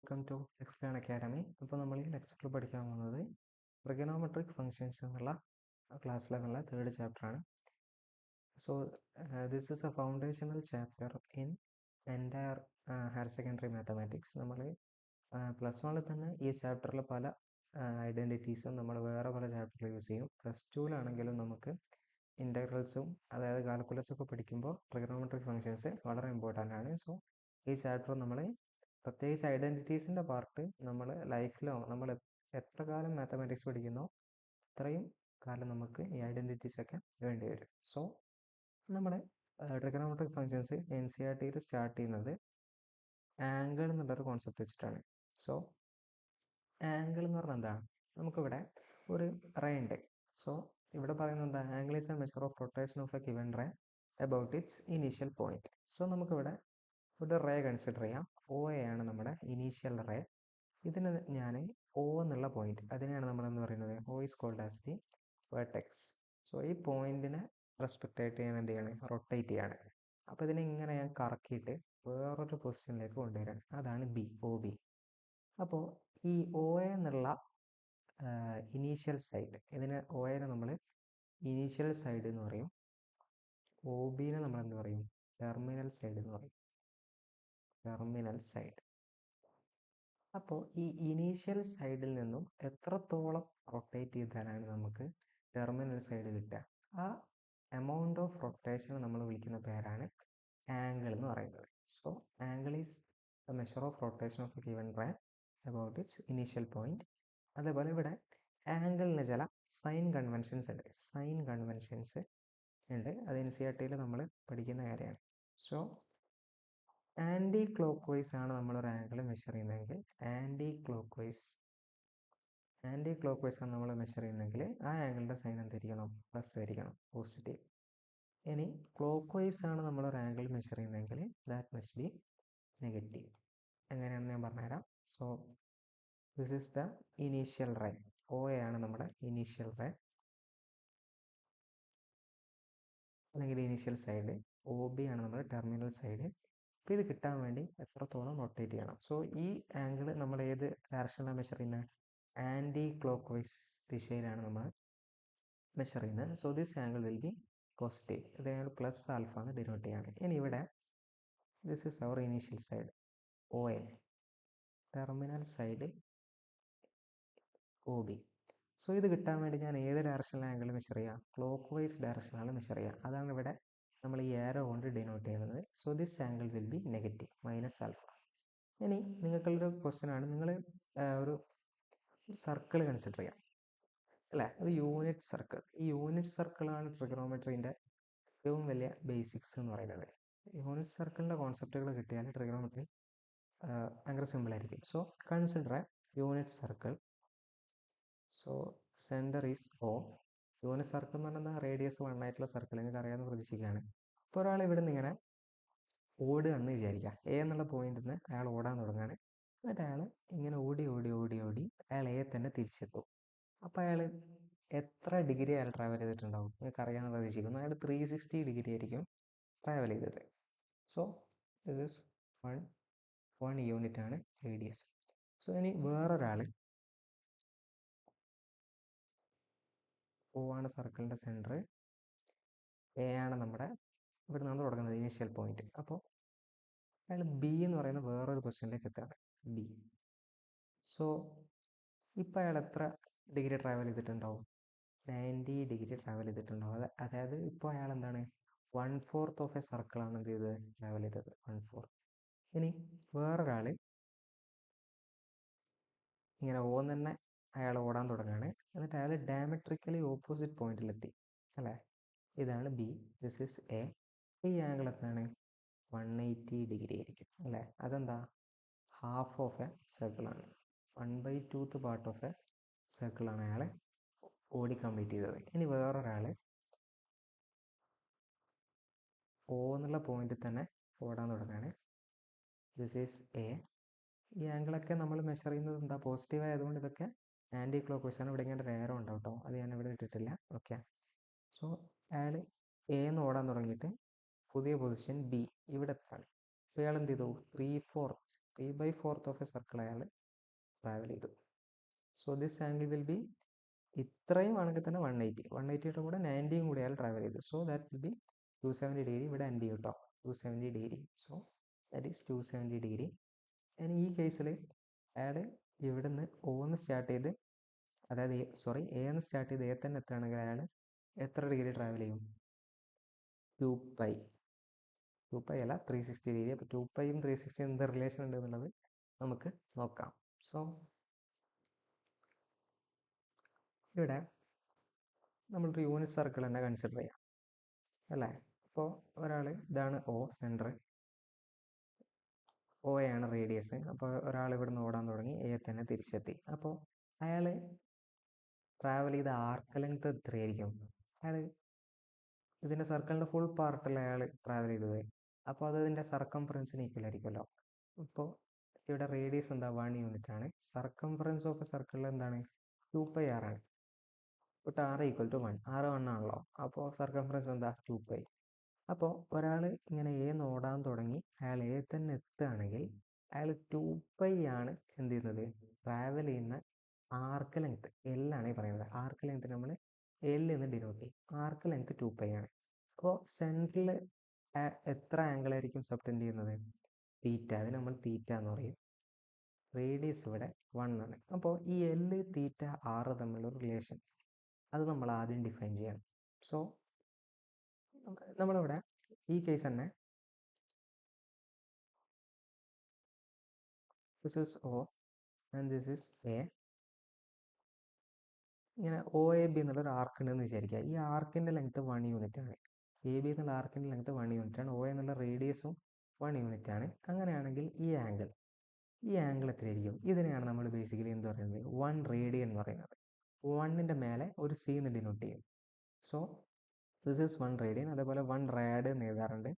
Welcome to എക്സ്ലേൺ academy. ഇപ്പോൾ നമ്മൾ ഈ ലെക്ചറിൽ പഠിക്കാൻ പോകുന്നത് ട്രിഗണോമെട്രിക് ഫങ്ഷൻസ് എന്നുള്ള ക്ലാസ്സിലുള്ള തേർഡ് ചാപ്റ്ററാണ്. So this is a foundational chapter in entire higher secondary mathematics. നമ്മൾ പ്ലസ് വണ്ണിൽ തന്നെ ഈ ചാപ്റ്ററിൽ പല ഐഡൻറ്റിറ്റീസും നമ്മൾ വേറെ പല ചാപ്റ്ററിൽ യൂസ് ചെയ്യും. പ്ലസ് ടുവിലാണെങ്കിലും നമുക്ക് ഇൻ്റഗ്രൽസും അതായത് കാൽക്കുലസ് ഒക്കെ പഠിക്കുമ്പോൾ ട്രിഗണോമെട്രിക് ഫങ്ഷൻസ് വളരെ ഇമ്പോർട്ടൻ്റ് ആണ്. സോ ഈ ചാപ്റ്റർ നമ്മൾ പ്രത്യേകിച്ച് ഐഡൻറ്റിറ്റീസിൻ്റെ പാർട്ട് നമ്മൾ ലൈഫിലോ നമ്മൾ എത്ര കാലം മാത്തമാറ്റിക്സ് പഠിക്കുന്നോ അത്രയും കാലം നമുക്ക് ഈ ഐഡൻറ്റിറ്റീസൊക്കെ വേണ്ടി വരും. സോ നമ്മുടെ ട്രിഗണോമെട്രിക് ഫങ്ഷൻസ് NCERT സ്റ്റാർട്ട് ചെയ്യുന്നത് ആംഗിൾ എന്നുള്ളൊരു കോൺസെപ്റ്റ് വെച്ചിട്ടാണ്. സോ ആംഗിൾ എന്ന് പറഞ്ഞാൽ എന്താണ്? നമുക്കിവിടെ ഒരു റേ ഉണ്ട്. സോ ഇവിടെ പറയുന്നത് എന്താ? Angle is a measure of rotation of a given ray about its initial point. So നമുക്കിവിടെ ഒരു റേ കൺസിഡർ ചെയ്യാം. OA ആണ് നമ്മുടെ ഇനീഷ്യൽ റേ. ഇതിന് ഞാൻ O എന്നുള്ള പോയിന്റ്, അതിനെയാണ് നമ്മൾ എന്ന് പറയുന്നത് O is called as the vertex. So ഈ പോയിന്റിനെ റെസ്പെക്റ്റ് ആയിട്ട് ഞാൻ എന്ത് ചെയ്യാണ്? റൊട്ടേറ്റ് ചെയ്യാണ്. അപ്പോൾ ഇതിനെ ഇങ്ങനെ ഞാൻ കറക്കിയിട്ട് വേറൊരു പൊസിഷനിലേക്ക് കൊണ്ടുവരാണ്. അതാണ് OB. അപ്പോൾ ഈ OA എന്നുള്ള ഇനീഷ്യൽ സൈഡ്, ഇതിന് OAനെ നമ്മൾ ഇനീഷ്യൽ സൈഡ് എന്ന് പറയും. OBനെ നമ്മൾ എന്ത് പറയും? ടെർമിനൽ സൈഡ് എന്ന് പറയും. Terminal side. അപ്പോൾ ഈ ഇനീഷ്യൽ സൈഡിൽ നിന്നും എത്രത്തോളം റൊട്ടേറ്റ് ചെയ്താലാണ് നമുക്ക് ടെർമിനൽ സൈഡ് കിട്ടുക? ആ എമൗണ്ട് ഓഫ് റൊട്ടേഷൻ നമ്മൾ വിളിക്കുന്ന പേരാണ് ആംഗിൾ എന്ന് പറയുന്നത്. So angle is the measure of rotation of a given ray about its initial point. അതേപോലെ ഇവിടെ ആംഗിളിന് ചില സൈൻ കൺവെൻഷൻസ് ഉണ്ട്. സൈൻ കൺവെൻഷൻസ് ഉണ്ട്. അത് NCERT നമ്മൾ പഠിക്കുന്ന കാര്യമാണ്. സോ ആൻറ്റി ക്ലോക്ക് വൈസ് ആണ് നമ്മളൊരു ആംഗിൾ മെഷർ ചെയ്യുന്നതെങ്കിൽ ആൻറ്റി ക്ലോക്ക് വൈസ് ആണ് നമ്മൾ മെഷർ ചെയ്യുന്നതെങ്കിൽ ആ ആംഗിളിൻ്റെ സൈൻ എന്തായിരിക്കണം? പ്ലസ് ആയിരിക്കണം, പോസിറ്റീവ്. ഇനി ക്ലോക്ക് വൈസ് ആണ് നമ്മളൊരു ആംഗിൾ മെഷർ ചെയ്യുന്നതെങ്കിൽ ദാറ്റ് മസ്റ്റ് ബി നെഗറ്റീവ്. എങ്ങനെയാണെന്ന് ഞാൻ പറഞ്ഞുതരാം. So this is the initial ray. OA ആണ് നമ്മുടെ ഇനീഷ്യൽ റേ അല്ലെങ്കിൽ ഇനീഷ്യൽ സൈഡ്. OB ആണ് നമ്മുടെ ടെർമിനൽ സൈഡ്. അപ്പോൾ ഇത് കിട്ടാൻ വേണ്ടി എത്രത്തോളം റൊട്ടേറ്റ് ചെയ്യണം? സോ ഈ ആംഗിൾ നമ്മൾ ഏത് ഡയറക്ഷനിലാണ് മെഷർ ചെയ്യുന്നത്? ആൻറ്റി ക്ലോക്ക് വൈസ് ദിശയിലാണ് നമ്മൾ മെഷർ ചെയ്യുന്നത്. So this angle will be positive. ഇത് പ്ലസ് ആൽഫ എന്ന് ഡിനോട്ട് ചെയ്യാണ്. ഇനി ഇവിടെ this is our initial side OA, terminal side OB. So ഇത് കിട്ടാൻ വേണ്ടി ഞാൻ ഏത് ഡയറക്ഷനിൽ ആംഗിൾ മെഷർ ചെയ്യുക? ക്ലോക്ക് വൈസ് ഡയറക്ഷനാണ് മെഷർ ചെയ്യുക. അതാണ് ഇവിടെ നമ്മൾ ഈ ഏരോ കൊണ്ട് ഡിനോട്ട് ചെയ്യുന്നത്. So this angle will be negative, minus alpha. ഇനി നിങ്ങൾക്കുള്ളൊരു ക്വസ്റ്റ്യൻ ആണ്, നിങ്ങൾ ഒരു സർക്കിൾ കൺസിഡർ ചെയ്യാം അല്ലേ? അത് യൂണിറ്റ് സർക്കിൾ. ഈ യൂണിറ്റ് സർക്കിളാണ് ട്രിഗണോമെട്രീൻ്റെ ഏറ്റവും വലിയ ബേസിക്സ് എന്ന് പറയുന്നത്. യൂണിറ്റ് സർക്കിളിൻ്റെ കോൺസെപ്റ്റുകൾ കിട്ടിയാൽ ട്രിഗണോമെട്രി ഭയങ്കര സിമ്പിളായിരിക്കും. So consider a unit circle. So centre is O. Unit circle എന്ന് പറഞ്ഞാൽ റേഡിയസ് 1 ആയിട്ടുള്ള സർക്കിൾ, നിങ്ങൾക്ക് അറിയാമെന്ന് പ്രതീക്ഷിക്കുകയാണ്. ഇപ്പോൾ ഒരാൾ ഇവിടെ നിന്ന് ഇങ്ങനെ ഓടുകയാണെന്ന് വിചാരിക്കുക. A എന്നുള്ള പോയിന്റിൽ നിന്ന് അയാൾ ഓടാൻ തുടങ്ങുകയാണ്. എന്നിട്ട് അയാൾ ഇങ്ങനെ ഓടി അയാൾ A തന്നെ തിരിച്ചെത്തും. അപ്പോൾ അയാൾ എത്ര ഡിഗ്രി അയാൾ ട്രാവൽ ചെയ്തിട്ടുണ്ടാവും? നിങ്ങൾക്ക് അറിയാമെന്ന് പ്രതീക്ഷിക്കുന്നു. അയാൾ 360 ഡിഗ്രി ആയിരിക്കും ട്രാവൽ ചെയ്തത്. So this is one unit ആണ് റേഡിയസ്. സോ ഇനി വേറൊരാൾ O ആണ് സർക്കിളിൻ്റെ സെൻറ്റർ, A ആണ് നമ്മുടെ ഇവിടെ നിന്ന് തുടങ്ങുന്നത് ഇനീഷ്യൽ പോയിന്റ്. അപ്പോൾ അയാൾ B എന്ന് പറയുന്ന വേറൊരു പൊസിഷനിലേക്ക് എത്തുകയാണ്, B. സോ ഇപ്പോൾ അയാൾ എത്ര ഡിഗ്രി ട്രാവൽ ചെയ്തിട്ടുണ്ടാവും? 90 ഡിഗ്രി ട്രാവൽ ചെയ്തിട്ടുണ്ടാവും. അതായത് ഇപ്പോൾ അയാൾ എന്താണ്? 1/4 ഓഫ് എ സർക്കിളാണ് എന്ത് ചെയ്തത്? ട്രാവൽ ചെയ്തത് 1/4. ഇനി വേറൊരാൾ ഇങ്ങനെ O തന്നെ അയാൾ ഓടാൻ തുടങ്ങുകയാണ്. എന്നിട്ട് അയാൾ ഡയമെട്രിക്കലി ഓപ്പോസിറ്റ് പോയിന്റിലെത്തി അല്ലേ? ഇതാണ് B, ദിസ് ഇസ് A. ഈ ആംഗിൾ എന്താണ്? 180 ഡിഗ്രി ആയിരിക്കും അല്ലേ? അതെന്താ? ഹാഫ് ഓഫ് എ സർക്കിളാണ്, 1/2 പാർട്ട് ഓഫ് എ സർക്കിളാണ് അയാൾ ഓടി കംപ്ലീറ്റ് ചെയ്തത്. ഇനി വേറൊരാൾ O എന്നുള്ള പോയിന്റിൽ തന്നെ ഓടാൻ തുടങ്ങുകയാണ്, ദിസ് ഈസ് A. ഈ ആംഗിളൊക്കെ നമ്മൾ മെഷർ ചെയ്യുന്നത് എന്താ? പോസിറ്റീവ് ആയതുകൊണ്ട് ഇതൊക്കെ ആൻറ്റി ക്ലോക്ക് വൈസ് ആണ്. ഇവിടെ ഇങ്ങനെ ഒരു ഏരോ ഉണ്ടാവും കേട്ടോ, അത് ഞാൻ ഇവിടെ ഇട്ടിട്ടില്ല. ഓക്കെ. സോ അയാൾ A എന്ന് ഓടാൻ തുടങ്ങിയിട്ട് പുതിയ പൊസിഷൻ B ഇവിടെ എത്താണ്. അപ്പോൾ ഇയാൾ എന്ത് ചെയ്തു? 3/4 ഓഫ് എ സർക്കിൾ അയാൾ ട്രാവൽ ചെയ്തു. So this angle will B ഇത്രയും ആണെങ്കിൽ തന്നെ 180 കൂടെ 90 കൂടി അയാൾ ട്രാവൽ ചെയ്തു. So that will B 270 degree. ഇവിടെ എൻഡ് ചെയ്യും കേട്ടോ, 270 degree. So that is 270 degree. ഇനി ഈ കേസിൽ അയാൾ ഇവിടുന്ന് ഓന്ന് സ്റ്റാർട്ട് ചെയ്ത്, അതായത് എ എന്ന് സ്റ്റാർട്ട് ചെയ്ത് എ തന്നെ എത്തുകയാണെങ്കിൽ അയാൾ എത്ര ഡിഗ്രി ട്രാവൽ ചെയ്യും? 2π അല്ല 360 ഡിഗ്രി. അപ്പോൾ 2πയും 360 എന്ത് റിലേഷൻ ഉണ്ട് എന്നുള്ളത് നമുക്ക് നോക്കാം. സോ ഇവിടെ നമ്മളൊരു യൂണിറ്റ് സർക്കിൾ തന്നെ കൺസിഡർ ചെയ്യാം അല്ലേ. അപ്പോൾ ഒരാൾ, ഇതാണ് O സെൻറ്റർ, OA ആണ് റേഡിയസ്. അപ്പോൾ ഒരാൾ ഇവിടെ നിന്ന് ഓടാൻ തുടങ്ങി, എ തന്നെ തിരിച്ചെത്തി. അപ്പോൾ അയാൾ ട്രാവൽ ചെയ്ത ആർക്ക് ലെങ്ത് എത്രയായിരിക്കും? അയാൾ ഇതിൻ്റെ സർക്കിളിൻ്റെ ഫുൾ പാർട്ടിൽ അയാൾ ട്രാവൽ ചെയ്തത്. അപ്പോൾ അത് ഇതിൻ്റെ സർക്കംഫറൻസിന് ഈക്വൽ ആയിരിക്കുമല്ലോ. ഇപ്പോൾ ഇവിടെ റേഡിയസ് എന്താ? 1 യൂണിറ്റ് ആണ്. സർക്കംഫറൻസ് ഓഫ് എ സർക്കിളിൽ എന്താണ്? 2πr ആണ്. ഇപ്പോൾ r ഈക്വൽ ടു 1, r 1 ആണല്ലോ. അപ്പോൾ സർക്കംഫറൻസ് എന്താ? 2π. അപ്പോൾ ഒരാൾ ഇങ്ങനെ എ ഓടാൻ തുടങ്ങി, അയാൾ എ തന്നെ എത്തുകയാണെങ്കിൽ അയാൾ 2π ആണ് എന്ത് ചെയ്യുന്നത്? ട്രാവൽ ചെയ്യുന്ന ആർക്ക് ലെങ്ത്. എല്ലാണ് ഈ പറയുന്നത്. ആർക്ക് ലെങ്ത് നമ്മൾ എൽ എന്ന് ഡിനോട്ട് ചെയ്യും. ആർക്ക് ലെങ്ത് 2π ആണ്. അപ്പോൾ സെൻറ്ററിൽ എത്ര ആംഗിൾ ആയിരിക്കും സബ്റ്റൻഡ് ചെയ്യുന്നത്? തീറ്റ. അതിന് നമ്മൾ തീറ്റ എന്ന് പറയും. റേഡിയസ് ഇവിടെ 1 ആണ്. അപ്പോൾ ഈ എൽ, തീറ്റ, ആർ തമ്മിലുള്ള റിലേഷൻ അത് നമ്മൾ ആദ്യം ഡിഫൈൻ ചെയ്യണം. സോ നമ്മളിവിടെ ഈ കേസ് തന്നെ this is O and this is A. ഇങ്ങനെ OAB എന്നുള്ളൊരു ആർക്ക് ഉണ്ടെന്ന് വിചാരിക്കുക. ഈ ആർക്കിൻ്റെ ലെങ്ത് 1 യൂണിറ്റ് ആണ്. AB എന്നുള്ള ആർക്കിൻ്റെ ലെങ്ത് 1 യൂണിറ്റ് ആണ്. OA എന്നുള്ള റേഡിയസും 1 യൂണിറ്റ് ആണ്. അങ്ങനെയാണെങ്കിൽ ഈ ആംഗിൾ എത്രയായിരിക്കും? ഇതിനെയാണ് നമ്മൾ ബേസിക്കലി എന്ത് പറയുന്നത്? 1 റേഡിയൻ എന്ന് പറയുന്നത്. 1ൻ്റെ മേലെ ഒരു C എന്ന് ഡിനോട്ട് ചെയ്യും. So this is 1 radian. അതേപോലെ 1 റാഡ് എന്ന് എഴുതാറുണ്ട്.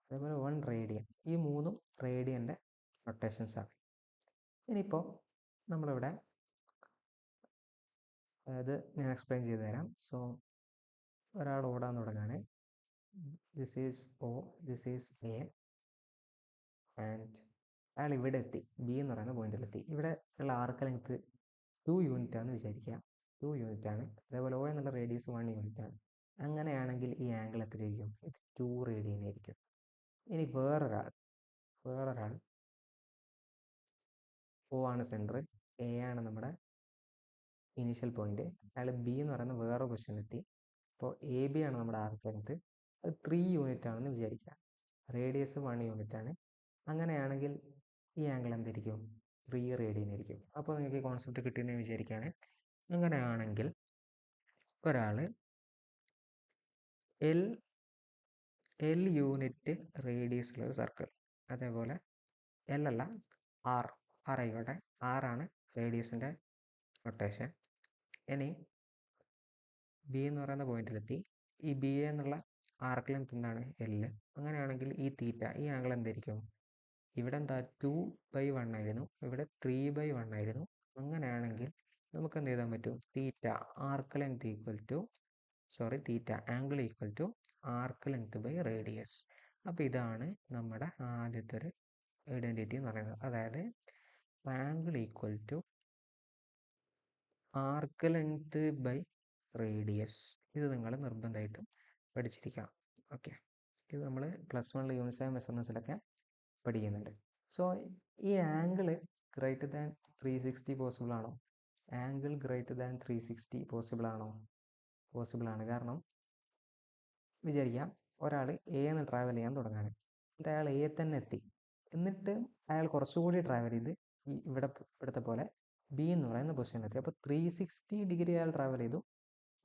അതേപോലെ 1 റേഡിയൻ. ഈ മൂന്നും റേഡിയൻ്റെ നൊട്ടേഷൻസ് ആണ്. ഇനിയിപ്പോൾ നമ്മളിവിടെ അത് ഞാൻ എക്സ്പ്ലെയിൻ ചെയ്തു തരാം. സോ ഒരാൾ ഓടാൻ തുടങ്ങാണ്. This is O, this is A and അയാൾ ഇവിടെ എത്തി, ബി എന്ന് പറയുന്ന പോയിന്റിലെത്തി. ഇവിടെ ഉള്ള ആർക്ക് ലെങ്ത് 2 യൂണിറ്റ് ആണെന്ന് വിചാരിക്കുക. 2 യൂണിറ്റ് ആണ്. അതേപോലെ O എന്നുള്ള റേഡിയസ് 1 യൂണിറ്റ് ആണ്. അങ്ങനെയാണെങ്കിൽ ഈ ആംഗിൾ എത്രയായിരിക്കും? ഇത് 2 റേഡിയൻ ആയിരിക്കും. ഇനി വേറൊരാൾ O ആണ് സെൻറ്റർ, A ആണ് നമ്മുടെ ഇനീഷ്യൽ പോയിന്റ്. അയാൾ ബി എന്ന് പറയുന്ന വേറെ പൊസിഷനിലെത്തി. അപ്പോൾ AB ആണ് നമ്മുടെ ആർക്ക് ലെങ്ത്. അത് 3 യൂണിറ്റ് ആണെന്ന് വിചാരിക്കുക. റേഡിയസ് 1 യൂണിറ്റ് ആണ്. അങ്ങനെയാണെങ്കിൽ ഈ ആംഗിൾ എന്തായിരിക്കും? 3 റേഡിയൻ ആയിരിക്കും. അപ്പോൾ നിങ്ങൾക്ക് ഈ കോൺസെപ്റ്റ് കിട്ടിയെന്ന് വിചാരിക്കുകയാണ്. അങ്ങനെയാണെങ്കിൽ ഒരാൾ എൽ യൂണിറ്റ് റേഡിയസ് ഉള്ള ഒരു സർക്കിൾ, അതേപോലെ എൽ അല്ല ആർ ആയിക്കോട്ടെ, ആറാണ് റേഡിയസിൻ്റെ നൊട്ടേഷൻ. ഇനി ബി എന്ന് പറയുന്ന പോയിന്റിലെത്തി. ഈ ബി എന്നുള്ള ആർക്ക് ലെങ്ത് എന്താണ്? L. അങ്ങനെയാണെങ്കിൽ ഈ തീറ്റ, ഈ ആംഗിൾ എന്തായിരിക്കും? ഇവിടെ എന്താ? 2/1 ആയിരുന്നു, ഇവിടെ 3/1 ആയിരുന്നു. അങ്ങനെയാണെങ്കിൽ നമുക്ക് എന്ത് ചെയ്താൻ പറ്റും? Theta arc length theta angle equal to arc length by radius. അപ്പോൾ ഇതാണ് നമ്മുടെ ആദ്യത്തെ ഒരു ഐഡൻറ്റിറ്റി എന്ന് പറയുന്നത്. അതായത് angle equal to arc length by radius. ഇത് നിങ്ങൾ നിർബന്ധമായിട്ടും പഠിച്ചിരിക്കണം. ഓക്കെ, ഇത് നമ്മൾ +1 യൂണിറ്റ് 7 മെഷർമെൻറ്റ്സിലൊക്കെ പഠിക്കുന്നുണ്ട്. സോ ഈ ആംഗിൾ ഗ്രേറ്റർ ദാൻ 360 പോസിബിൾ ആണോ? ആംഗിൾ ഗ്രേറ്റർ ദാൻ 360 പോസിബിൾ ആണോ? പോസിബിൾ ആണ്. കാരണം വിചാരിക്കാം ഒരാൾ എ എന്ന് ട്രാവൽ ചെയ്യാൻ തുടങ്ങുകയാണ്. എന്നിട്ട് അയാൾ എ തന്നെ എത്തി. എന്നിട്ട് അയാൾ കുറച്ചുകൂടി ട്രാവൽ ചെയ്ത് ഈ ഇവിടുത്തെ പോലെ ബി എന്ന് പറയുന്ന പൊസിഷനിലെത്തി. അപ്പോൾ 360 ഡിഗ്രി അയാൾ ട്രാവൽ ചെയ്തു.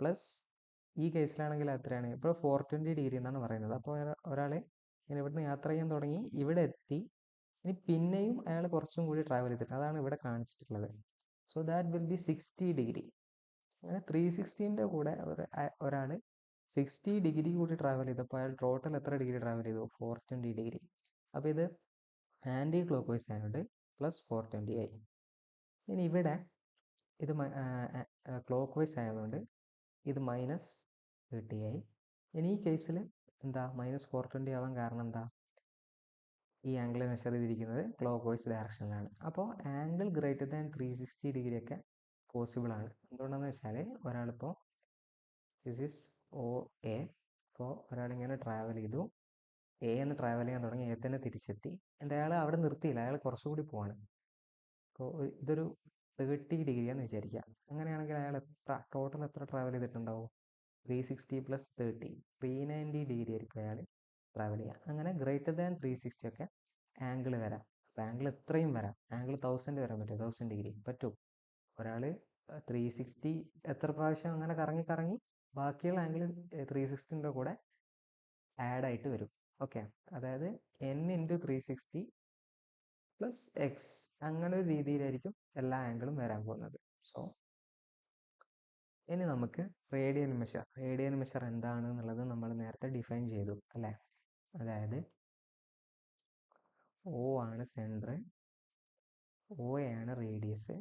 പ്ലസ് ഈ കേസിലാണെങ്കിൽ എത്രയാണ്? ഇപ്പോൾ 420 ഡിഗ്രി എന്നാണ് പറയുന്നത്. അപ്പോൾ ഒരാൾ ഇങ്ങനെ ഇവിടുന്ന് യാത്ര ചെയ്യാൻ തുടങ്ങി, ഇവിടെ എത്തി. ഇനി പിന്നെയും അയാൾ കുറച്ചും കൂടി ട്രാവൽ ചെയ്തിട്ട്, അതാണ് ഇവിടെ കാണിച്ചിട്ടുള്ളത്. So that will be 60 degree. അങ്ങനെ 360ൻ്റെ കൂടെ ഒരാൾ 60 ഡിഗ്രി കൂടി ട്രാവൽ ചെയ്തപ്പോൾ അയാൾ ടോട്ടൽ എത്ര ഡിഗ്രി ട്രാവൽ ചെയ്തു? 420 ഡിഗ്രി. അപ്പോൾ ഇത് ആൻറ്റി ക്ലോക്ക് വൈസ് ആയതുകൊണ്ട് +420 ആയി. ഇനി ഇവിടെ ഇത് ക്ലോക്ക് വൈസ് ആയതുകൊണ്ട് ഇത് -30 ആയി. ഇനി ഈ കേസിൽ എന്താ? -420 ആവാൻ കാരണം എന്താ? ഈ ആംഗിൾ മെഷർ ചെയ്തിരിക്കുന്നത് ക്ലോക്ക് വൈസ് ഡയറക്ഷനിലാണ്. അപ്പോൾ ആംഗിൾ ഗ്രേറ്റർ ദാൻ 360 ഡിഗ്രി ഒക്കെ പോസിബിൾ ആണ്. എന്തുകൊണ്ടാണെന്ന് വെച്ചാൽ ഒരാളിപ്പോൾ ദിസ് ഈസ് ഒ എ, അപ്പോൾ ഒരാളിങ്ങനെ ട്രാവൽ ചെയ്തു, എ എന്ന് ട്രാവൽ ചെയ്യാൻ തുടങ്ങി, എ തന്നെ തിരിച്ചെത്തി. എൻ്റെ അയാൾ അവിടെ നിർത്തിയില്ല, അയാൾ കുറച്ചുകൂടി പോവാണ്. അപ്പോൾ ഇതൊരു 30 ഡിഗ്രിയാന്ന് വിചാരിക്കുക. അങ്ങനെയാണെങ്കിൽ അയാൾ ടോട്ടൽ എത്ര ട്രാവൽ ചെയ്തിട്ടുണ്ടാവും? 360 + 30, 390 ഡിഗ്രി ആയിരിക്കും അയാൾ ട്രാവൽ ചെയ്യുക. അങ്ങനെ ഗ്രേറ്റർ ദാൻ 360 ഒക്കെ ആംഗിൾ വരാം. അപ്പോൾ ആംഗിൾ എത്രയും വരാം. ആംഗിൾ 1000 വരാൻ പറ്റും, 1000 ഡിഗ്രി പറ്റും. ഒരാൾ 360 എത്ര പ്രാവശ്യം അങ്ങനെ കറങ്ങി കറങ്ങി ബാക്കിയുള്ള ആംഗിൾ 360ൻ്റെ കൂടെ ആഡ് ആയിട്ട് വരും. ഓക്കെ, അതായത് n × 360 + x അങ്ങനെ ഒരു രീതിയിലായിരിക്കും എല്ലാ ആംഗിളും വരാൻ പോകുന്നത്. സോ ഇനി നമുക്ക് റേഡിയൻ മെഷർ എന്താണ് എന്നുള്ളത് നമ്മൾ നേരത്തെ ഡിഫൈൻ ചെയ്തു അല്ലേ? അതായത് O ആണ് സെൻറ്റർ, OA ആണ് റേഡിയസ്,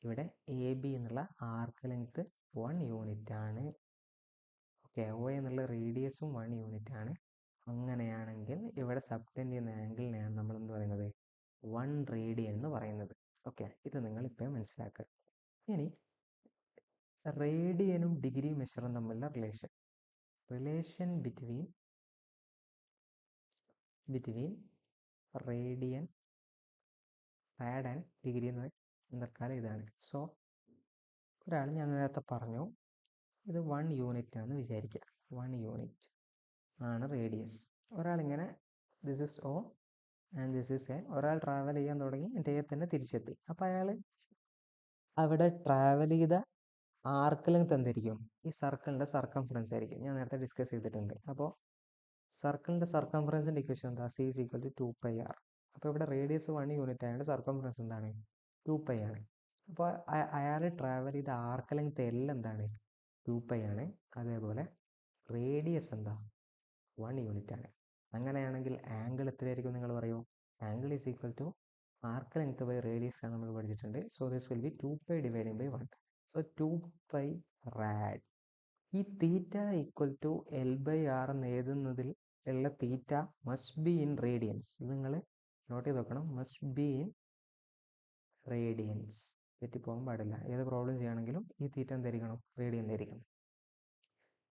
ഇവിടെ AB എന്നുള്ള ആർക്ക് ലെങ്ത് 1 യൂണിറ്റ് ആണ്. ഓക്കെ, OA എന്നുള്ള റേഡിയസും 1 യൂണിറ്റ് ആണ്. അങ്ങനെയാണെങ്കിൽ ഇവിടെ സബ്ടെൻഡ് ചെയ്യുന്ന ആംഗിളിനെയാണ് നമ്മൾ എന്ത് പറയുന്നത്? 1 റേഡിയൻ എന്ന് പറയുന്നത്. ഓക്കെ, ഇത് നിങ്ങൾ ഇപ്പോൾ മനസ്സിലാക്കുക. ഇനി റേഡിയനും ഡിഗ്രി മെഷറും തമ്മിലുള്ള relation between radian, rad and degree എന്ന് തൽക്കാലം ഇതാണ്. സോ ഒരാൾ ഞാൻ നേരത്തെ പറഞ്ഞു ഇത് 1 യൂണിറ്റ് ആണെന്ന് വിചാരിക്കുക. 1 യൂണിറ്റ് ആണ് റേഡിയസ്. ഒരാളിങ്ങനെ this is O and this is A. ഒരാൾ ട്രാവൽ ചെയ്യാൻ തുടങ്ങി, എൻ്റെ തന്നെ തിരിച്ചെത്തി. അപ്പോൾ അയാൾ അവിടെ ട്രാവൽ ചെയ്ത ആർക്ക് ലെങ്ത് എന്തായിരിക്കും? ഈ സർക്കിളിൻ്റെ സർക്കംഫറൻസ് ആയിരിക്കും. ഞാൻ നേരത്തെ ഡിസ്കസ് ചെയ്തിട്ടുണ്ട്. അപ്പോൾ സർക്കിളിൻ്റെ സർക്കംഫറൻസിൻ്റെ ഇക്വേഷൻ എന്താ? C = 2πr. അപ്പോൾ ഇവിടെ റേഡിയസ് 1 യൂണിറ്റ് ആയതുകൊണ്ട് സർക്കംഫറൻസ് എന്താണ്? 2π ആണ്. അപ്പോൾ അയാൾ ട്രാവൽ ചെയ്ത ആർക്ക് ലെങ്ത് L എന്താണ്? 2π ആണ്. അതേപോലെ റേഡിയസ് എന്താ? 1 യൂണിറ്റ് ആണ്. അങ്ങനെയാണെങ്കിൽ ആംഗിൾ എത്രയായിരിക്കും നിങ്ങൾ പറയൂ? Angle = arc length by radius ആണ് നമ്മൾ പഠിച്ചിട്ടുണ്ട്. So this will be 2π dividing by 1. So 2π rad. ഈ തീറ്റ = L/r എന്ന് എഴുതുന്നതിൽ ഉള്ള theta must be in radians. ഇത് നിങ്ങൾ നോട്ട് ചെയ്ത് നോക്കണം. മസ്റ്റ് ബി ഇൻ റേഡിയൻസ്, തെറ്റിപ്പോകാൻ പാടില്ല. ഏത് പ്രോബ്ലം ചെയ്യുകയാണെങ്കിലും ഈ തീറ്റ എന്തായിരിക്കണം? റേഡിയനിലായിരിക്കണം.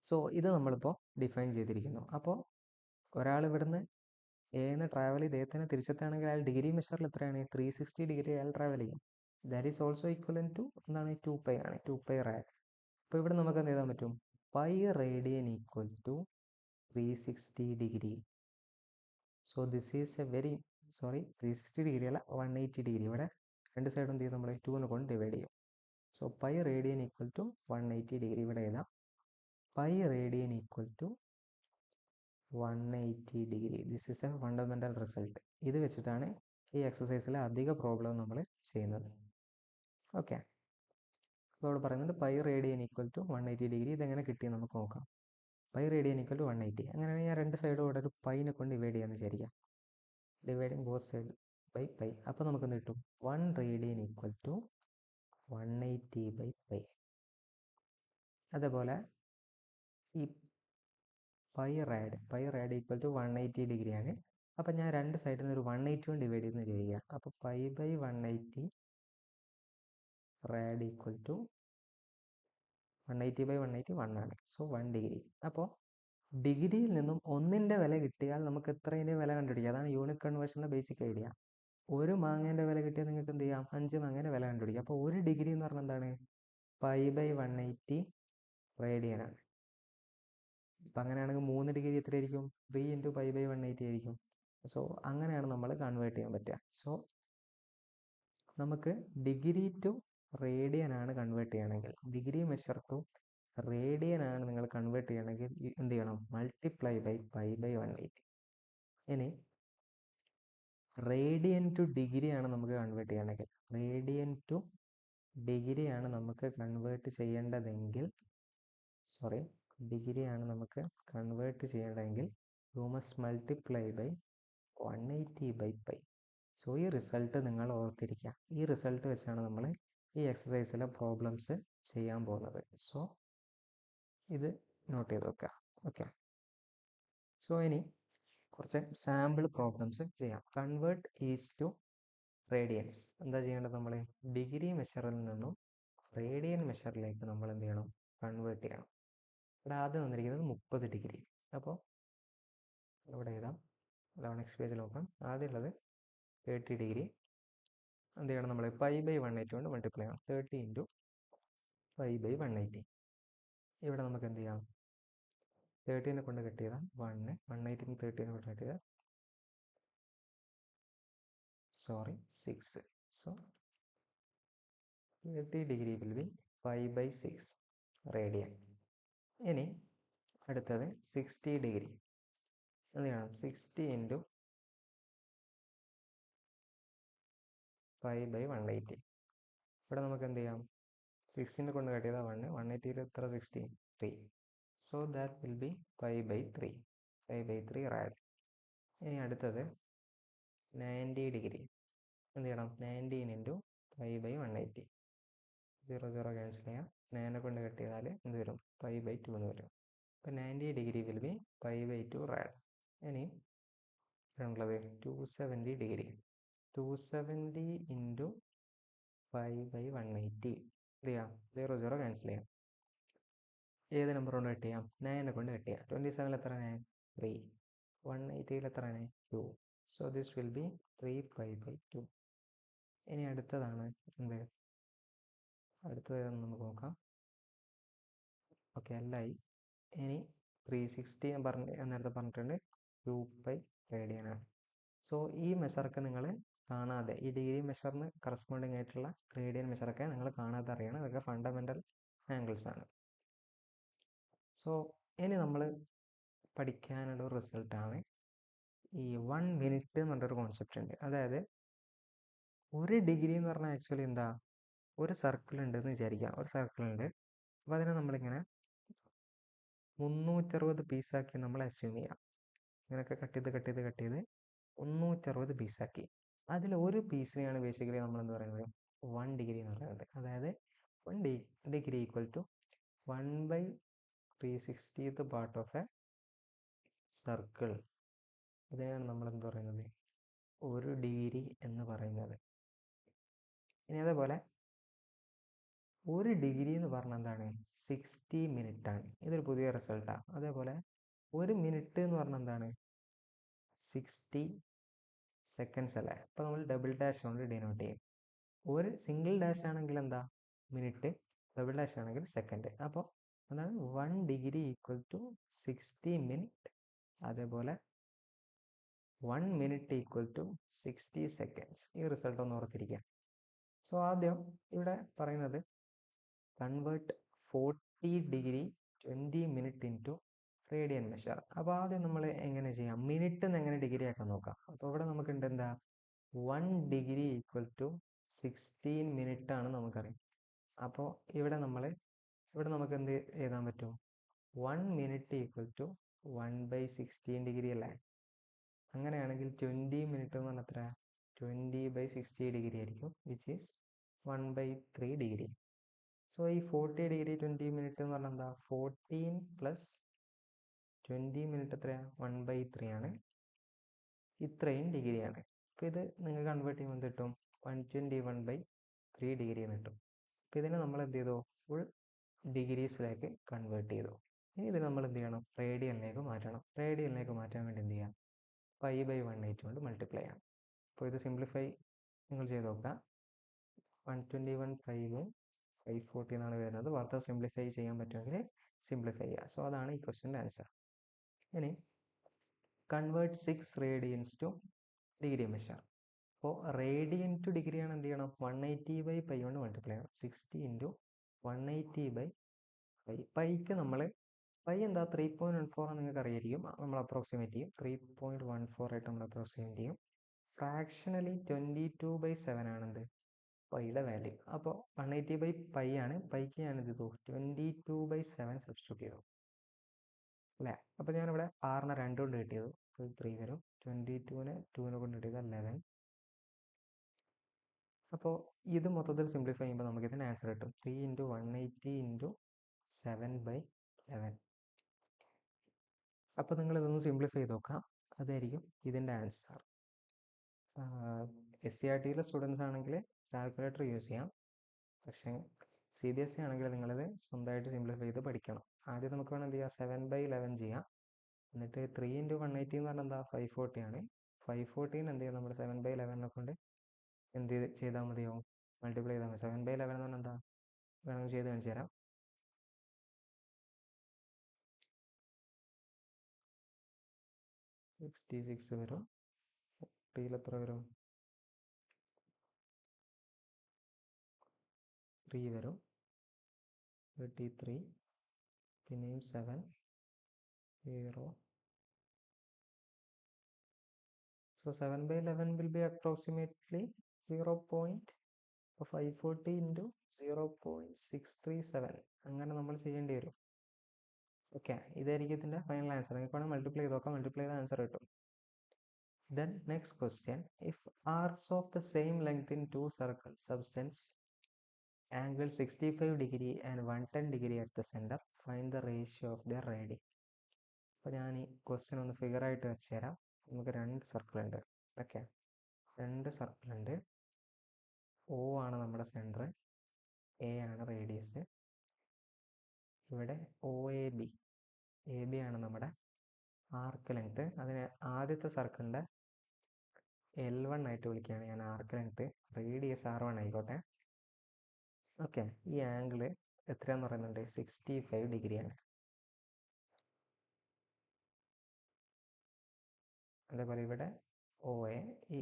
സോ ഇത് നമ്മളിപ്പോൾ ഡിഫൈൻ ചെയ്തിരിക്കുന്നു. അപ്പോൾ ഒരാൾ ഇവിടുന്ന് എന്ന് ട്രാവൽ ചെയ്ത് തന്നെ തിരിച്ചെത്തുകയാണെങ്കിൽ അയാൾ ഡിഗ്രി മെഷറിൽ എത്രയാണ്? 360 ഡിഗ്രി അയാൾ ട്രാവൽ ചെയ്യും. That is also equal to എന്താണ്? 2π ആണ്, 2π rad. അപ്പോൾ ഇവിടെ നമുക്ക് എന്ത് എഴുതാൻ പറ്റും? π radian = 360 degree. So this is 360 degree അല്ല, 180 ഡിഗ്രി. ഇവിടെ രണ്ട് സൈഡും എന്ത് ചെയ്യും? നമ്മൾ 2 കൊണ്ട് ഡിവൈഡ് ചെയ്യും. So π radian = 180 degree. ഇവിടെ എഴുതാം π radian = 180 degree. This is a fundamental result. ഇത് വെച്ചിട്ടാണ് ഈ എക്സസൈസിലെ അധിക പ്രോബ്ലം നമ്മൾ ചെയ്യുന്നത്. ഓക്കെ, അപ്പോൾ ഇവിടെ പറയുന്നുണ്ട് π റേഡിയൻ = 180 ഡിഗ്രി. ഇതെങ്ങനെ കിട്ടിയെന്ന് നമുക്ക് നോക്കാം. π റേഡിയൻ = 180. അങ്ങനെയാണെങ്കിൽ ഞാൻ രണ്ട് സൈഡും ഇവിടെ ഒരു പൈനെ കൊണ്ട് ഡിവൈഡ് ചെയ്യാമെന്ന് വിചാരിക്കാം. Dividing both side by π. അപ്പോൾ നമുക്ക് എന്ത് കിട്ടും? 1 റേഡിയൻ = 180/π. അതേപോലെ ഈ π rad = 180 ഡിഗ്രി ആണ്. അപ്പം ഞാൻ രണ്ട് സൈഡിൽ നിന്ന് ഒരു 180 കൊണ്ട് ഡിവൈഡ് ചെയ്യുന്ന ചെയ്യുക. അപ്പോൾ π/180 rad = 180/180 1 ആണ്. So 1 degree. അപ്പോൾ ഡിഗ്രിയിൽ നിന്നും ഒന്നിൻ്റെ വില കിട്ടിയാൽ നമുക്ക് എത്രേൻ്റെ വില കണ്ടുപിടിക്കാം. അതാണ് യൂണിറ്റ് കൺവേർഷൻ്റെ ബേസിക് ഐഡിയ. ഒരു മാങ്ങേൻ്റെ വില കിട്ടിയാൽ നിങ്ങൾക്ക് എന്ത് ചെയ്യാം? 5 മാങ്ങേൻ്റെ വില കണ്ടുപിടിക്കാം. അപ്പോൾ 1 ഡിഗ്രി എന്ന് പറഞ്ഞാൽ എന്താണ്? π/180 റേഡിയൻ ആണ്. അപ്പം അങ്ങനെയാണെങ്കിൽ 3 ഡിഗ്രി എത്രയായിരിക്കും? 3 × π/180 ആയിരിക്കും. സോ അങ്ങനെയാണ് നമ്മൾ കൺവേർട്ട് ചെയ്യാൻ പറ്റുക. സോ നമുക്ക് ഡിഗ്രി ടു റേഡിയൻ ആണ് കൺവേർട്ട് ചെയ്യണമെങ്കിൽ, ഡിഗ്രി മെഷർ ടു റേഡിയൻ ആണ് നിങ്ങൾ കൺവേർട്ട് ചെയ്യണമെങ്കിൽ എന്ത് ചെയ്യണം? Multiply by π/180. ഇനി റേഡിയൻ ടു ഡിഗ്രി ആണ് നമുക്ക് കൺവേർട്ട് ചെയ്യണമെങ്കിൽ, റേഡിയൻ ടു ഡിഗ്രി ആണ് നമുക്ക് കൺവേർട്ട് ചെയ്യേണ്ടതെങ്കിൽ ഡിഗ്രിയാണ് നമുക്ക് കൺവേർട്ട് ചെയ്യേണ്ടതെങ്കിൽ you must multiply by 180/π. So ഈ റിസൾട്ട് നിങ്ങൾ ഓർത്തിരിക്കുക. ഈ റിസൾട്ട് വെച്ചാണ് നമ്മൾ ഈ എക്സസൈസിലെ പ്രോബ്ലംസ് ചെയ്യാൻ പോകുന്നത്. സോ ഇത് നോട്ട് ചെയ്ത് വെക്കുക. ഓക്കെ, സോ ഇനി കുറച്ച് സാമ്പിൾ പ്രോബ്ലംസ് ചെയ്യാം. Convert is to radians. എന്താ ചെയ്യേണ്ടത്? നമ്മൾ ഡിഗ്രി മെഷറിൽ നിന്നും റേഡിയൻ മെഷറിലേക്ക് നമ്മൾ എന്ത് ചെയ്യണം? കൺവേർട്ട് ചെയ്യണം. ഇവിടെ ആദ്യം തന്നിരിക്കുന്നത് 30 ഡിഗ്രി. അപ്പോൾ ഇവിടെ എഴുതാം. 11x പേജിൽ നോക്കാം. ആദ്യമുള്ളത് 30 ഡിഗ്രി എന്ത് ചെയ്യണം? നമ്മൾ π/180 കൊണ്ട് മൾട്ടിപ്ലൈ ചെയ്യണം. 30 ഇൻറ്റു π/180. ഇവിടെ നമുക്ക് എന്ത് ചെയ്യാം? 30നെ കൊണ്ട് കട്ട് ചെയ്താൽ 1, 180 30നെ കൊണ്ട് കട്ട് ചെയ്താൽ 6. So 30 degree will be 5/6 radian. ഇനി അടുത്തത് 60 ഡിഗ്രി. എന്ത് ചെയ്യണം? 60 ഇൻറ്റു 5/180. ഇവിടെ നമുക്ക് എന്ത് ചെയ്യാം? 16നെ കൊണ്ട് കട്ട് ചെയ്താൽ 1, 180യിൽ എത്ര? 60, 3. So that will be 5/3. 5/3 rad. ഇനി അടുത്തത് 90 ഡിഗ്രി. എന്ത് ചെയ്യണം? 19 ഇൻറ്റു 5/180. 0 ക്യാൻസൽ ചെയ്യാം. 9നെ കൊണ്ട് കട്ട് ചെയ്താൽ എന്ത് വരും? 5/2 എന്ന് വരും. അപ്പോൾ 90 ഡിഗ്രി വിൽ ബി 5/2 റാഡ്. ഇനി ഉള്ളത് 270 ഡിഗ്രി. 270 ഇൻറ്റു 5/180. എന്ത് ചെയ്യാം? 0 ക്യാൻസൽ ചെയ്യാം. ഏത് നമ്പർ കൊണ്ട് കട്ട് ചെയ്യാം? 9നെ കൊണ്ട് കട്ട് ചെയ്യാം. 27ൽ എത്ര? 9, 3. 180യിൽ എത്ര? 2. So this will be 3π/2. ഇനി അടുത്തതാണ് എന്ത്? അടുത്തത് നമുക്ക് നോക്കാം. ഓക്കെ, എല്ലായി. ഇനി 360 നേരത്തെ പറഞ്ഞിട്ടുണ്ട് 2π റേഡിയനാണ്. സോ ഈ മെഷറൊക്കെ നിങ്ങൾ കാണാതെ, ഈ ഡിഗ്രി മെഷറിന് കറസ്പോണ്ടിങ് ആയിട്ടുള്ള റേഡിയൻ മെഷറൊക്കെ നിങ്ങൾ കാണാതെ അറിയണം. ഇതൊക്കെ ഫണ്ടമെൻ്റൽ ആംഗിൾസ് ആണ്. സോ ഇനി നമ്മൾ പഠിക്കാനുള്ള ഒരു റിസൾട്ടാണ് ഈ 1 മിനിറ്റ് എന്ന് പറഞ്ഞൊരു കോൺസെപ്റ്റ് ഉണ്ട്. അതായത് 1 ഡിഗ്രി എന്ന് പറഞ്ഞാൽ ആക്ച്വലി എന്താ? ഒരു സർക്കിൾ ഉണ്ടെന്ന് വിചാരിക്കാം. ഒരു സർക്കിൾ ഉണ്ട്. അപ്പോൾ അതിനെ നമ്മളിങ്ങനെ 360 പീസാക്കി നമ്മൾ അസ്യൂം ചെയ്യാം. ഇങ്ങനെയൊക്കെ കട്ട് ചെയ്ത് 360 പീസാക്കി. അതിൽ ഒരു പീസിനെയാണ് ബേസിക്കലി നമ്മൾ എന്ത് പറയുന്നത്? 1 ഡിഗ്രി എന്ന് പറയുന്നത്. അതായത് 1 degree equal to 1/360th part of a circle. ഇതിനെയാണ് നമ്മൾ എന്ത് പറയുന്നത്? 1 ഡിഗ്രി എന്ന് പറയുന്നത്. ഇനി അതേപോലെ 1 ഡിഗ്രി എന്ന് പറഞ്ഞാൽ എന്താണ്? 60 മിനിറ്റ് ആണ്. ഇതൊരു പുതിയ റിസൾട്ടാണ്. അതേപോലെ 1 മിനിറ്റ് എന്ന് പറഞ്ഞാൽ എന്താണ്? 60 സെക്കൻഡ്സ് അല്ലേ? അപ്പോൾ നമ്മൾ ഡബിൾ ഡാഷ് കൊണ്ട് ഡിനോട്ട് ചെയ്യും. ഒരു സിംഗിൾ ഡാഷ് ആണെങ്കിൽ എന്താ? മിനിറ്റ്. ഡബിൾ ഡാഷ് ആണെങ്കിൽ സെക്കൻഡ്. അപ്പോൾ എന്താണ്? 1 ഡിഗ്രി ഈക്വൽ ടു 60 മിനിറ്റ്. അതേപോലെ 1 മിനിറ്റ് ഈക്വൽ ടു 60 സെക്കൻഡ്സ്. ഈ റിസൾട്ട് ഒന്ന് ഓർത്തിരിക്കുക. സോ ആദ്യം ഇവിടെ പറയുന്നത് convert 40 degree 20 minute into radian measure. അപ്പോൾ ആദ്യം നമ്മൾ എങ്ങനെ ചെയ്യാം? മിനിറ്റ് എന്ന് എങ്ങനെ ഡിഗ്രി ആക്കാൻ നോക്കാം. അപ്പോൾ ഇവിടെ നമുക്കുണ്ട് എന്താ? 1 ഡിഗ്രി ഈക്വൽ ടു 16 മിനിറ്റ് ആണ് നമുക്കറിയാം. അപ്പോൾ ഇവിടെ നമുക്ക് എന്ത് എഴുതാൻ പറ്റും? 1 മിനിറ്റ് ഈക്വൽ ടു 1/16 ഡിഗ്രി അല്ലേ? അങ്ങനെയാണെങ്കിൽ 20 മിനിറ്റ് എന്ന് പറഞ്ഞാൽ എത്ര? 20/60 ഡിഗ്രി ആയിരിക്കും, വിച്ച് ഈസ് 1/3 ഡിഗ്രി. സോ ഈ 40 ഡിഗ്രി 20 മിനിറ്റ് എന്ന് പറഞ്ഞാൽ എന്താ? 14 പ്ലസ് 20 മിനിറ്റ് എത്രയാണ്? 1/3 ആണ്. ഇത്രയും ഡിഗ്രിയാണ്. അപ്പോൾ ഇത് നിങ്ങൾ കൺവേർട്ട് ചെയ്യുമ്പോൾ എന്ത് കിട്ടും? 121/3 ഡിഗ്രി എന്ന് കിട്ടും. അപ്പോൾ ഇതിനെ നമ്മൾ എന്ത് ചെയ്തു? ഫുൾ ഡിഗ്രീസിലേക്ക് കൺവേർട്ട് ചെയ്തു. ഇനി ഇത് നമ്മൾ എന്ത് ചെയ്യണം? റേഡിയനിലേക്ക് മാറ്റണം. റേഡിയനിലേക്ക് മാറ്റാൻ വേണ്ടി എന്ത് ചെയ്യാം? π/180 കൊണ്ട് മൾട്ടിപ്ലൈ ചെയ്യണം. അപ്പോൾ ഇത് സിംപ്ലിഫൈ നിങ്ങൾ ചെയ്ത് നോക്കുക. 121/540 എന്നാണ് വരുന്നത്. വാർത്ത സിംപ്ലിഫൈ ചെയ്യാൻ പറ്റുമെങ്കിൽ സിംപ്ലിഫൈ ചെയ്യുക. സോ അതാണ് ഈ ക്വസ്റ്റ്യൻ്റെ ആൻസർ. ഇനി convert 6 radians to degree measure. അപ്പോൾ റേഡിയൻ ടു ഡിഗ്രി ആണ് എന്ത് ചെയ്യണം? 180/π കൊണ്ട് മൾട്ടിപ്ലൈ ചെയ്യണം. 60 ഇൻറ്റു 180/π. പൈക്ക് നമ്മൾ എന്താ? 3.14 നിങ്ങൾക്ക് അറിയായിരിക്കും. നമ്മൾ അപ്രോക്സിമേറ്റ് ചെയ്യും. 3.14 ആയിട്ട് നമ്മൾ അപ്രോക്സിമേറ്റ് ചെയ്യും. ഫ്രാക്ഷണലി 22/7 ആണെന്ത്? പൈയുടെ വാല്യൂ. അപ്പോൾ 180/π ആണ്. പൈക്ക് ഞാൻ എന്ത് ചെയ്തു? 22/7 സബ്സ്റ്റിറ്റ്യൂട്ട് ചെയ്തു അല്ലേ? അപ്പോൾ ഞാനിവിടെ 6നെ 2 കൊണ്ട് കിട്ടിയത് 3 വരും. 22നെ 2നെ കൊണ്ട് കിട്ടിയത് 11. അപ്പോൾ ഇത് മൊത്തത്തിൽ സിംപ്ലിഫൈ ചെയ്യുമ്പോൾ നമുക്ക് ഇതിന് ആൻസർ കിട്ടും 3 ഇൻറ്റു 180 ഇൻറ്റു 7/11. അപ്പോൾ നിങ്ങൾ ഇതൊന്ന് സിംപ്ലിഫൈ ചെയ്ത് നോക്കാം. അതായിരിക്കും ഇതിൻ്റെ ആൻസർ. SCRTയിലെ സ്റ്റുഡൻസ് ആണെങ്കിൽ കാൽക്കുലേറ്റർ യൂസ് ചെയ്യാം. പക്ഷേ CBSE ആണെങ്കിൽ നിങ്ങളിത് സ്വന്തമായിട്ട് സിംപ്ലിഫൈ ചെയ്ത് പഠിക്കണം. ആദ്യം നമുക്ക് വേണം എന്ത് ചെയ്യാം, 7/11 ചെയ്യാം. എന്നിട്ട് 3 × 180 എന്ന് പറഞ്ഞാൽ എന്താ, 540 ആണ്. 540 എന്ത് ചെയ്യാം, നമ്മൾ 7/11 കൊണ്ട് എന്ത് ചെയ്താൽ മതിയാവും, മൾട്ടിപ്ലൈ ചെയ്താൽ മതി. 7/11 എന്ന് പറഞ്ഞാൽ എന്താ, വേണമെങ്കിൽ ചെയ്ത് കാണിച്ചു തരാം. 66 വരും. 3 എത്ര വരും, 3 വരും. 33, പിന്നെയും 7, 0. So 7/11 will be approximately 0.540 into 0.637. അങ്ങനെ നമ്മൾ ചെയ്യേണ്ടി വരും. ഓക്കെ, ഇതായിരിക്കും ഇതിൻ്റെ ഫൈനൽ ആൻസർ. നിങ്ങൾക്ക് വേണമെങ്കിൽ മൾട്ടിപ്ലൈ ചെയ്ത് നോക്കാം, മൾട്ടിപ്ലൈ ചെയ്ത ആൻസർ കിട്ടും. Then next question, if arcs of the same length in two circles subtend angle 65° and 110° at the center, find the ratio of their radii. അപ്പോൾ ഞാൻ ഈ ക്വസ്റ്റ്യൻ ഒന്ന് ഫിഗർ ആയിട്ട് വെച്ച് തരാം. നമുക്ക് 2 സർക്കിൾ ഉണ്ട്. ഓക്കെ, 2 സർക്കിൾ ഉണ്ട്. O ആണ് നമ്മുടെ സെൻറ്റർ, A ആണ് റേഡിയസ്. ഇവിടെ OAB, AB ആണ് നമ്മുടെ ആർക്ക് ലെങ്ത്. അതിന് ആദ്യത്തെ സർക്കിളിൻ്റെ L1 ആയിട്ട് വിളിക്കുകയാണ് ഞാൻ ആർക്ക് ലെങ്ത്. റേഡിയസ് R1 ആയിക്കോട്ടെ. ഓക്കെ, ഈ ആംഗിൾ എത്രയാന്ന് പറയുന്നുണ്ട്, 65° ആണ്. അതേപോലെ ഇവിടെ OA, ഈ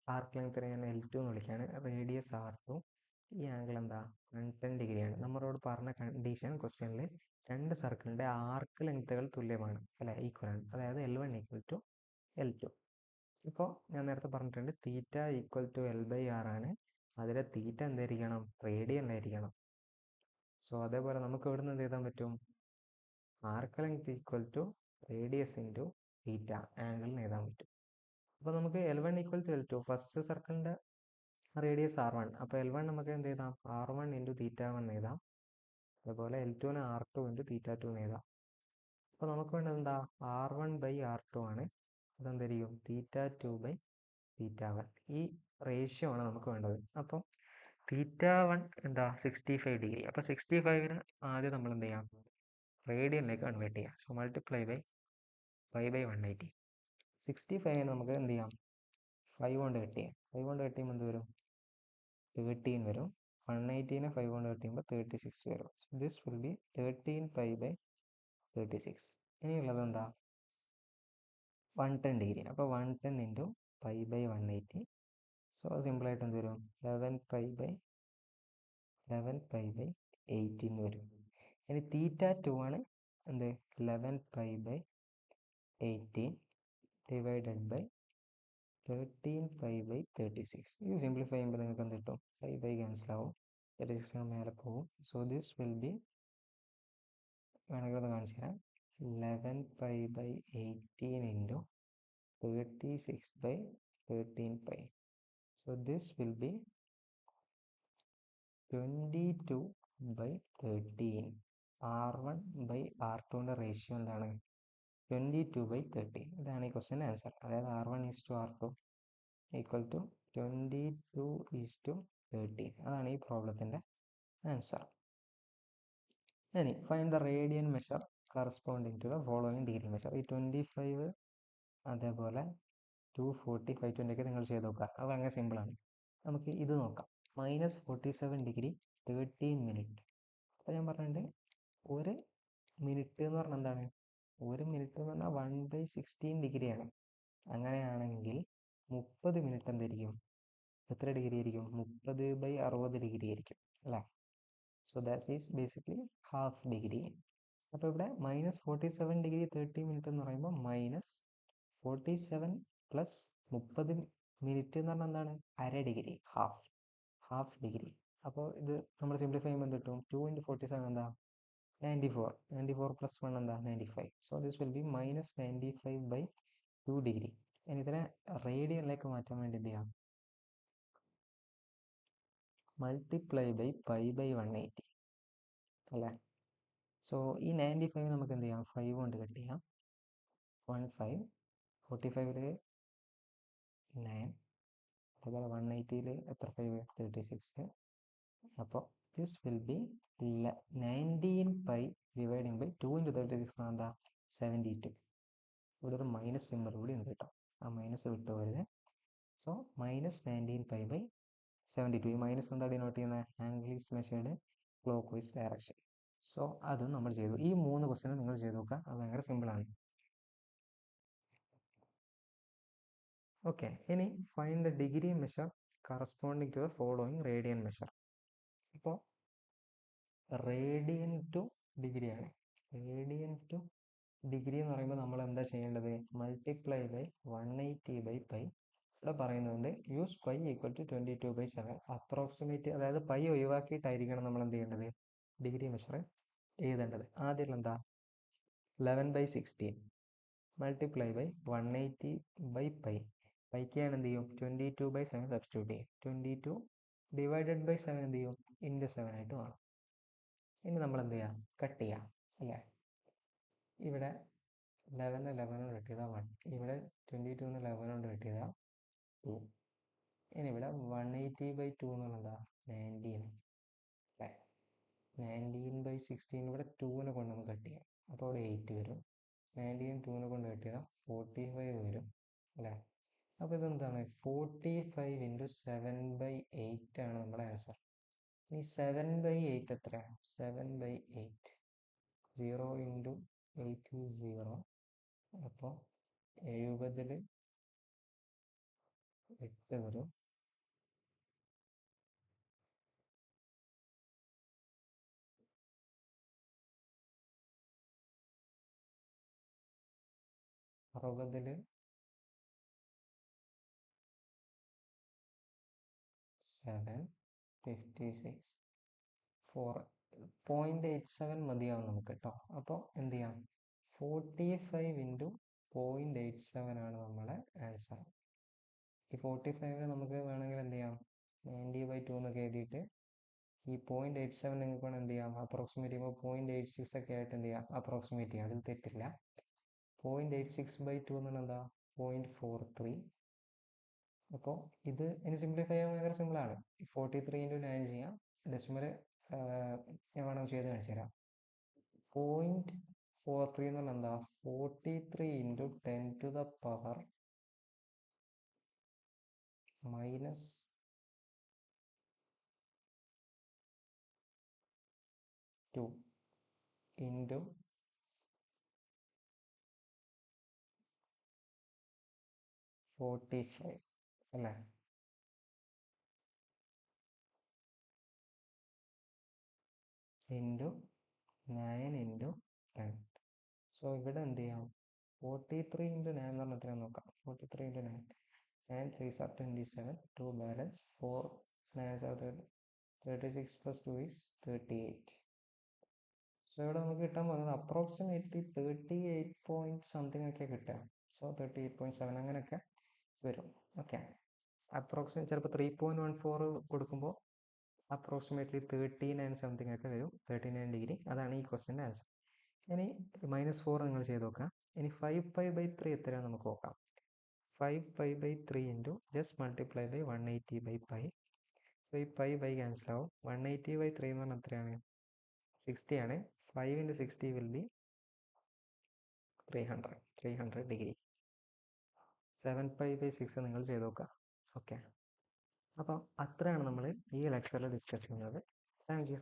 ആർക്ക് ലെങ്ത്തിനെ ഞാൻ L2 എന്ന് വിളിക്കുകയാണ്. Radius R2. ഈ ആംഗിൾ എന്താ, 110° ആണ്. നമ്മളോട് പറഞ്ഞ കണ്ടീഷൻ ക്വസ്റ്റ്യനിൽ 2 സർക്കിളിൻ്റെ ആർക്ക് ലെങ്ത്തുകൾ തുല്യമാണ്, അല്ലെ, ഈക്വൽ ആണ്. അതായത് L1 = L2. ഇപ്പോൾ ഞാൻ നേരത്തെ പറഞ്ഞിട്ടുണ്ട് തീറ്റ = L/R ആണ്. അതിലെ തീറ്റ എന്തായിരിക്കണം, റേഡിയനിലായിരിക്കണം. സോ അതേപോലെ നമുക്ക് ഇവിടുന്ന് എന്ത് ചെയ്താൻ പറ്റും, arc length = radius into theta, ആംഗിളിന് എഴുതാൻ പറ്റും. അപ്പോൾ നമുക്ക് L1 = L2, ഫസ്റ്റ് സർക്കിളിൻ്റെ റേഡിയസ് R1. അപ്പോൾ L1 നമുക്ക് എന്ത് ചെയ്താം, R1 × θ1 എഴുതാം. അതുപോലെ L2നെ R2 × θ2 എഴുതാം. അപ്പോൾ നമുക്ക് വേണ്ടത് എന്താ, R1/R2 ആണ്. അതെന്തായിരിക്കും, θ2/θ1. ഈ റേഷ്യോ ആണ് നമുക്ക് വേണ്ടത്. അപ്പം θ1 എന്താ, 65°. അപ്പോൾ 65ന് ആദ്യം നമ്മൾ എന്ത് ചെയ്യാം, റേഡിയനിലേക്ക് കൺവേർട്ട് ചെയ്യാം. So multiply by 5/180. 65ന് നമുക്ക് എന്ത് ചെയ്യാം, 5 കൊണ്ട് കട്ട് ചെയ്യാം. 5 കൊണ്ട് കട്ട് ചെയ്യുമ്പോൾ എന്ത് വരും, 13 വരും. 180നെ 5 കൊണ്ട് കട്ട് ചെയ്യുമ്പോൾ 36 വരും. So this will be 13π/36. ഇനിയുള്ളത് എന്താ, 110°. അപ്പോൾ 110 × π/180. സോ സിമ്പിളായിട്ട് എന്ത് വരും, 11π/18 വരും. ഇനി θ2 ആണ് എന്ത്, 11π/18 ഡിവൈഡഡ് ബൈ 13π/36. ഇത് സിംപ്ലിഫൈ ചെയ്യുമ്പോൾ നിങ്ങൾക്ക് എന്ത് കിട്ടും, 5 ക്യാൻസൽ ആവും, 36 മേലെ പോകും. സോ ദിസ് വിൽ ബി, വേണമെങ്കിൽ ഒന്ന് കാണിച്ചു തരാം, 11π/18 × 36/13π. So this will be 22/13. R1/R2ൻ്റെ ratio എന്താണ്, 22/13. ഇതാണ് ഈ ക്വസ്റ്റ്യൻ്റെ ആൻസർ. അതായത് R1 = R2 = 22:13. അതാണ് ഈ പ്രോബ്ലത്തിൻ്റെ ആൻസർ. ഇനി find the radian measure corresponding to the following degree measure. ഈ 25, അതേപോലെ 240, 520 ഒക്കെ നിങ്ങൾ ചെയ്ത് നോക്കുക. അത് ഭയങ്കര സിമ്പിളാണ്. നമുക്ക് ഇത് നോക്കാം. -47°, 13 മിനിറ്റ്. അപ്പോൾ ഞാൻ പറഞ്ഞിട്ടുണ്ട്, 1 മിനിറ്റ് എന്ന് പറഞ്ഞാൽ എന്താണ്, 1 മിനിറ്റ് എന്ന് പറഞ്ഞാൽ 1/16° ആണ്. അങ്ങനെയാണെങ്കിൽ 30 മിനിറ്റ് എന്തായിരിക്കും, എത്ര ഡിഗ്രി ആയിരിക്കും, 30/60° ആയിരിക്കും, അല്ലേ. So that is basically ½ degree. അപ്പോൾ ഇവിടെ -47°, 30 മിനിറ്റ് എന്ന് പറയുമ്പോൾ -47 + 30 മിനിറ്റ് എന്ന് പറഞ്ഞാൽ എന്താണ്, ½ ഡിഗ്രി. അപ്പോൾ ഇത് നമ്മൾ സിംപ്ലിഫൈ ചെയ്യുമ്പോൾ എന്ത് കിട്ടും, 2 × 47 എന്താ, 94. 94 + 1 എന്താ, 95. So this will B -95/2°. ഇനി ഇതിനെ റേഡിയനിലേക്ക് മാറ്റാൻ വേണ്ടി എന്ത് ചെയ്യാം, മൾട്ടിപ്ലൈ ബൈ π/180, അല്ലേ. സോ ഈ 95 നമുക്ക് എന്ത് ചെയ്യാം, 5 കൊണ്ട് കട്ട് ചെയ്യാം. 15 45-ൽ 9, അതുപോലെ 180-ൽ എത്ര 5 36. അപ്പോൾ this will be 19π dividing by 2 × 36 എന്താ 72. ഇവിടെ ഒരു മൈനസ് സിമ്പൽ കൂടി ഉണ്ട് കേട്ടോ, ആ മൈനസ് വിട്ടുപോരുത്. സോ -19π/72. ഈ മൈനസ് എന്താ ഡിനോട്ട് ചെയ്യുന്നത്? Angle is measured clock vice direction. So അതും നമ്മൾ ചെയ്തു. ഈ 3 ക്വസ്റ്റ്യൻ നിങ്ങൾ ചെയ്ത് നോക്കുക, അത് ഭയങ്കര സിമ്പിളാണ്. ഓക്കെ, ഇനി find the degree measure corresponding to the following radian measure. ഇപ്പോൾ റേഡിയൻ ടു ഡിഗ്രി ആണ്. റേഡിയൻ ടു ഡിഗ്രി എന്ന് പറയുമ്പോൾ നമ്മൾ എന്താ ചെയ്യേണ്ടത്? Multiply by 180/π. ഇവിടെ പറയുന്നുണ്ട് യൂസ് π ഈക്വൽ ടു 22/7. അപ്രോക്സിമേറ്റ്, അതായത് π ഒഴിവാക്കിയിട്ടായിരിക്കണം നമ്മൾ എന്ത് ചെയ്യേണ്ടത്? ഡിഗ്രി മെഷർ എഴുതേണ്ടത്. ആദ്യം എന്താ 11/16 മൾട്ടിപ്ലൈ ബൈ 180/π. പൈക്ക് ഞാൻ എന്ത് ചെയ്യും? 22/7 സബ്സ്റ്റിറ്റ്യൂട്ട് ചെയ്യും. 22 ഡിവൈഡഡ് ബൈ 7 എന്ത് ചെയ്യും? ഇൻറ്റു 7 ആയിട്ട് മാറും. ഇനി നമ്മൾ എന്ത് ചെയ്യാം? കട്ട് ചെയ്യാം അല്ലേ? ഇവിടെ 11 11 കൊണ്ട് കട്ട് ചെയ്താൽ 1. ഇവിടെ 22 11 കൊണ്ട് കട്ട് ചെയ്താൽ 2. ഇനി ഇവിടെ 180/2 എന്ന് പറഞ്ഞാൽ 19 അല്ലേ? 19/16 ഇവിടെ 2-നെ കൊണ്ട് നമുക്ക് കട്ട് ചെയ്യാം. അപ്പോൾ അവിടെ 8 വരും. 19 2-നെ കൊണ്ട് കട്ട് ചെയ്താൽ 45 വരും അല്ലേ? അപ്പോൾ ഇതെന്താണ്? 45 × 7/8 ആണ് നമ്മുടെ ആൻസർ. ഈ 7/8 എത്രയാണ്? 7/8 0 × 8 0. അപ്പോൾ 70-ൽ 8 വരും. അറുപതിൽ 7 56 4 0.87 മതിയാവും നമുക്ക് കേട്ടോ. അപ്പോൾ എന്ത് ചെയ്യാം? 45 × 0.87 ആണ് നമ്മുടെ ആൻസർ. ഈ 45-നെ നമുക്ക് വേണമെങ്കിൽ എന്ത് ചെയ്യാം? 90/2 എന്നൊക്കെ എഴുതിയിട്ട് ഈ 0.87 നിങ്ങൾക്ക് വേണം എന്ത് ചെയ്യാം? അപ്രോക്സിമേറ്റ് ചെയ്യുമ്പോൾ 0.86 ഒക്കെ ആയിട്ട് എന്ത് ചെയ്യാം? അപ്രോക്സിമേറ്റ് ചെയ്യാം, അതിൽ തെറ്റില്ല. 0.86/2 എന്ന് പറഞ്ഞാൽ എന്താ? 0.43. അപ്പോൾ ഇത് ഇനി സിംപ്ലിഫൈ ചെയ്യാൻ ഭയങ്കര സിമ്പിളാണ്. 43 × 9 ചെയ്യാം. ഡെസിമൽ ഞാൻ വേണമെങ്കിൽ ചെയ്ത് കാണിച്ചു തരാം. 0.43 എന്ന് പറഞ്ഞാൽ എന്താ? 43 × 10⁻⁻² into 45 അല്ലേ? ഇൻറ്റു 9 × 10. സോ ഇവിടെ എന്ത് ചെയ്യാം? 43 × 9 എന്ന് പറഞ്ഞാൽ എത്രയാണെന്ന് നോക്കാം. 43 × 9. 9 3s are 27. 2 balance. 4 9s are 36 plus 2 is 38. So ഇവിടെ നമുക്ക് കിട്ടാൻ പോകുന്നത് അപ്രോക്സിമേറ്റ്ലി 38 പോയിന്റ് സംതിങ് ഒക്കെ കിട്ടുക. സോ 38.7 അങ്ങനെയൊക്കെ വരും. ഓക്കെ, അപ്രോക്സിമേറ്റ് ചിലപ്പോൾ 3.14 കൊടുക്കുമ്പോൾ അപ്രോക്സിമേറ്റ്ലി 39 സംതിങ് ഒക്കെ വരും. 39 ഡിഗ്രി. അതാണ് ഈ ക്വസ്റ്റിൻ്റെ ആൻസർ. ഇനി -4 നിങ്ങൾ ചെയ്ത് നോക്കാം. ഇനി 5π/3 എത്രയാണ് നമുക്ക് നോക്കാം. 5π/3 into just multiply by 180/π. So ഈ π ക്യാൻസൽ ആവും. 180/3 എന്ന് പറഞ്ഞാൽ എത്രയാണ്? 60 ആണ്. 5 × 60 വിൽ ബി 300 ഡിഗ്രി. 7π/6 നിങ്ങൾ ചെയ്ത് നോക്കുക. ഓക്കെ, അപ്പോൾ അത്രയാണ് നമ്മൾ ഈ ലെക്ചറിൽ ഡിസ്കസ് ചെയ്യുന്നത്. Thank you.